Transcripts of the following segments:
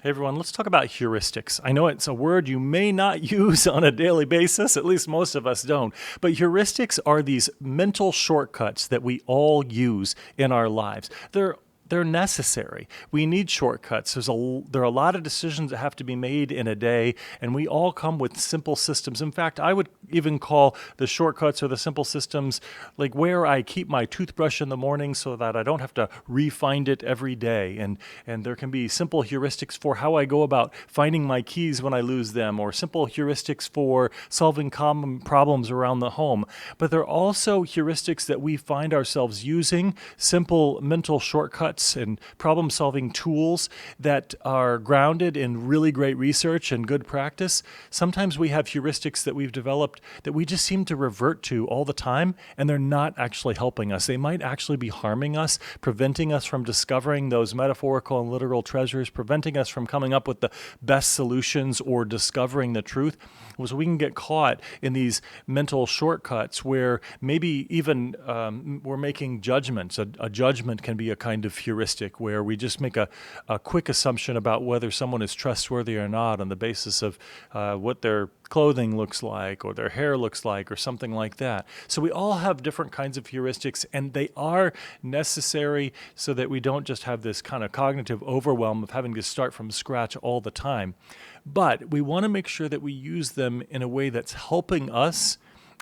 Hey everyone, let's talk about heuristics. I know it's a word you may not use on a daily basis, at least most of us don't, but heuristics are these mental shortcuts that we all use in our lives. They're necessary. We need shortcuts. There are a lot of decisions that have to be made in a day, and we all come with simple systems. In fact, I would even call the shortcuts or the simple systems like where I keep my toothbrush in the morning so that I don't have to re-find it every day. And there can be simple heuristics for how I go about finding my keys when I lose them, or simple heuristics for solving common problems around the home. But there are also heuristics that we find ourselves using, simple mental shortcuts and problem-solving tools that are grounded in really great research and good practice. Sometimes we have heuristics that we've developed that we just seem to revert to all the time, and they're not actually helping us. They might actually be harming us, preventing us from discovering those metaphorical and literal treasures, preventing us from coming up with the best solutions or discovering the truth. So we can get caught in these mental shortcuts where maybe even we're making judgments. A judgment can be a kind of heuristic where we just make a quick assumption about whether someone is trustworthy or not on the basis of what their clothing looks like or their hair looks like or something like that. So we all have different kinds of heuristics, and they are necessary so that we don't just have this kind of cognitive overwhelm of having to start from scratch all the time. But we want to make sure that we use them in a way that's helping us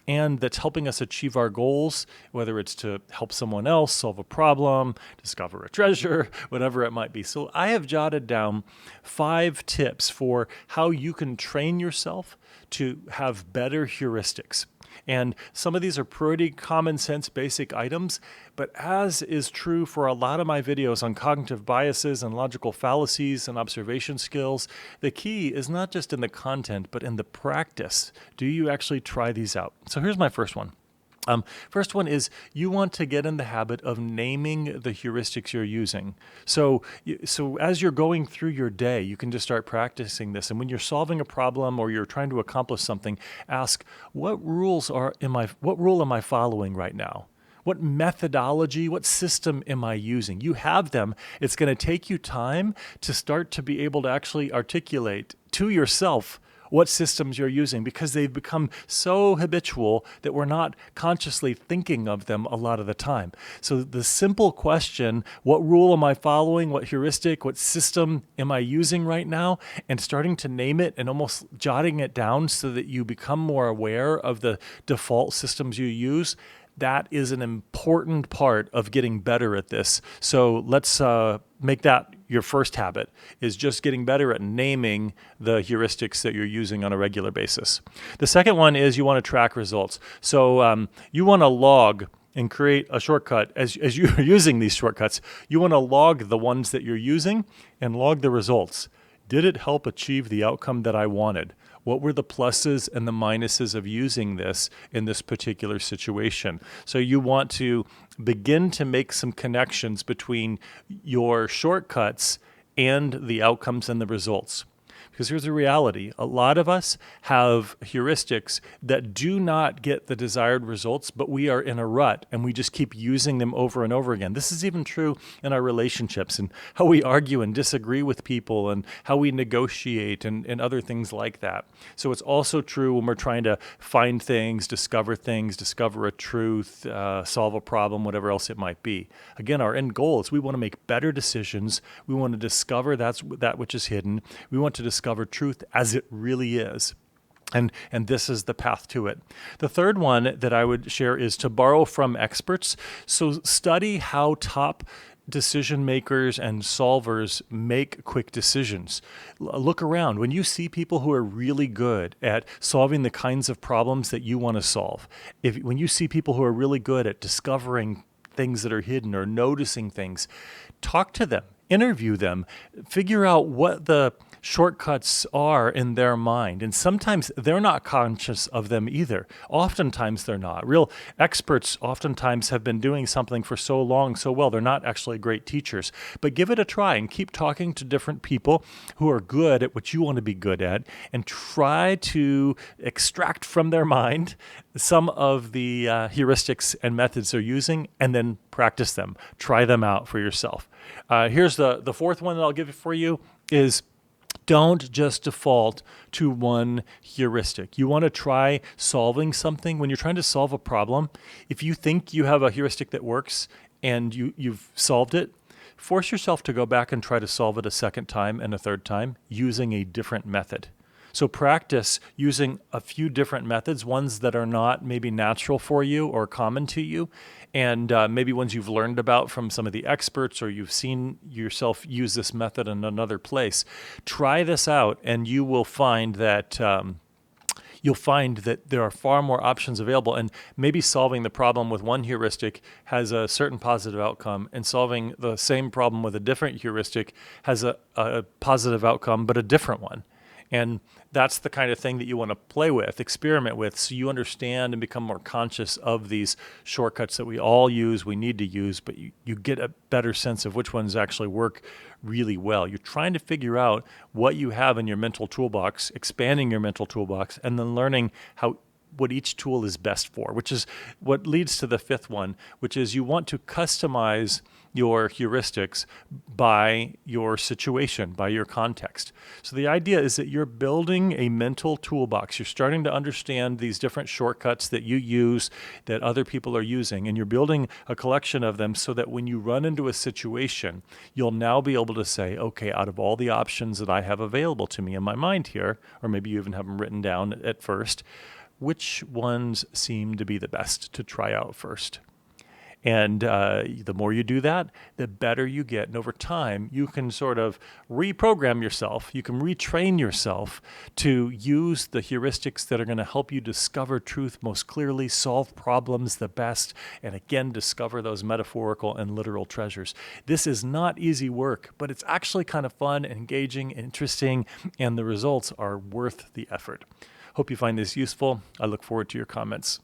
and that's helping us achieve our goals, whether it's to help someone else solve a problem, discover a treasure, whatever it might be. So I have jotted down 5 tips for how you can train yourself to have better heuristics. And some of these are pretty common sense basic items, but as is true for a lot of my videos on cognitive biases and logical fallacies and observation skills, the key is not just in the content, but in the practice. Do you actually try these out? So here's my first one. First one is you want to get in the habit of naming the heuristics you're using. So as you're going through your day, you can just start practicing this. And when you're solving a problem or you're trying to accomplish something, ask, what rule am I following right now? What methodology, what system am I using? You have them. It's going to take you time to start to be able to actually articulate to yourself what systems you're using, because they've become so habitual that we're not consciously thinking of them a lot of the time. So the simple question, what rule am I following? What heuristic, what system am I using right now? And starting to name it and almost jotting it down so that you become more aware of the default systems you use. That is an important part of getting better at this. So let's make that your first habit, is just getting better at naming the heuristics that you're using on a regular basis. The second one is you want to track results. So you want to log and create a shortcut. As you're using these shortcuts, you want to log the ones that you're using and log the results. Did it help achieve the outcome that I wanted? What were the pluses and the minuses of using this in this particular situation? So you want to begin to make some connections between your shortcuts and the outcomes and the results. Because here's the reality. A lot of us have heuristics that do not get the desired results, but we are in a rut and we just keep using them over and over again. This is even true in our relationships and how we argue and disagree with people and how we negotiate and other things like that. So it's also true when we're trying to find things, discover a truth, solve a problem, whatever else it might be. Again, our end goal is we want to make better decisions. We want to discover that which is hidden. We want to discover truth as it really is. And this is the path to it. The third one that I would share is to borrow from experts. So study how top decision makers and solvers make quick decisions. Look around. When you see people who are really good at solving the kinds of problems that you want to solve, when you see people who are really good at discovering things that are hidden or noticing things, talk to them, interview them, figure out what the shortcuts are in their mind. And sometimes they're not conscious of them either. Oftentimes they're not. Real experts oftentimes have been doing something for so long, so well, they're not actually great teachers. But give it a try and keep talking to different people who are good at what you want to be good at and try to extract from their mind some of the heuristics and methods they're using and then practice them. Try them out for yourself. Here's the fourth one that I'll give for you is Don't just default to one heuristic. You want to try solving something. When you're trying to solve a problem, if you think you have a heuristic that works and you've solved it, force yourself to go back and try to solve it a second time and a third time using a different method. So practice using a few different methods, ones that are not maybe natural for you or common to you, and maybe ones you've learned about from some of the experts or you've seen yourself use this method in another place. Try this out and you will find that there are far more options available, and maybe solving the problem with one heuristic has a certain positive outcome, and solving the same problem with a different heuristic has a positive outcome but a different one. And that's the kind of thing that you want to play with, experiment with, so you understand and become more conscious of these shortcuts that we all use, we need to use, but you get a better sense of which ones actually work really well. You're trying to figure out what you have in your mental toolbox, expanding your mental toolbox, and then learning what each tool is best for, which is what leads to the fifth one, which is you want to customize your heuristics by your situation, by your context. So the idea is that you're building a mental toolbox. You're starting to understand these different shortcuts that you use, that other people are using, and you're building a collection of them so that when you run into a situation, you'll now be able to say, okay, out of all the options that I have available to me in my mind here, or maybe you even have them written down at first, which ones seem to be the best to try out first? And the more you do that, the better you get. And over time, you can sort of reprogram yourself. You can retrain yourself to use the heuristics that are going to help you discover truth most clearly, solve problems the best, and again, discover those metaphorical and literal treasures. This is not easy work, but it's actually kind of fun, engaging, interesting, and the results are worth the effort. Hope you find this useful. I look forward to your comments.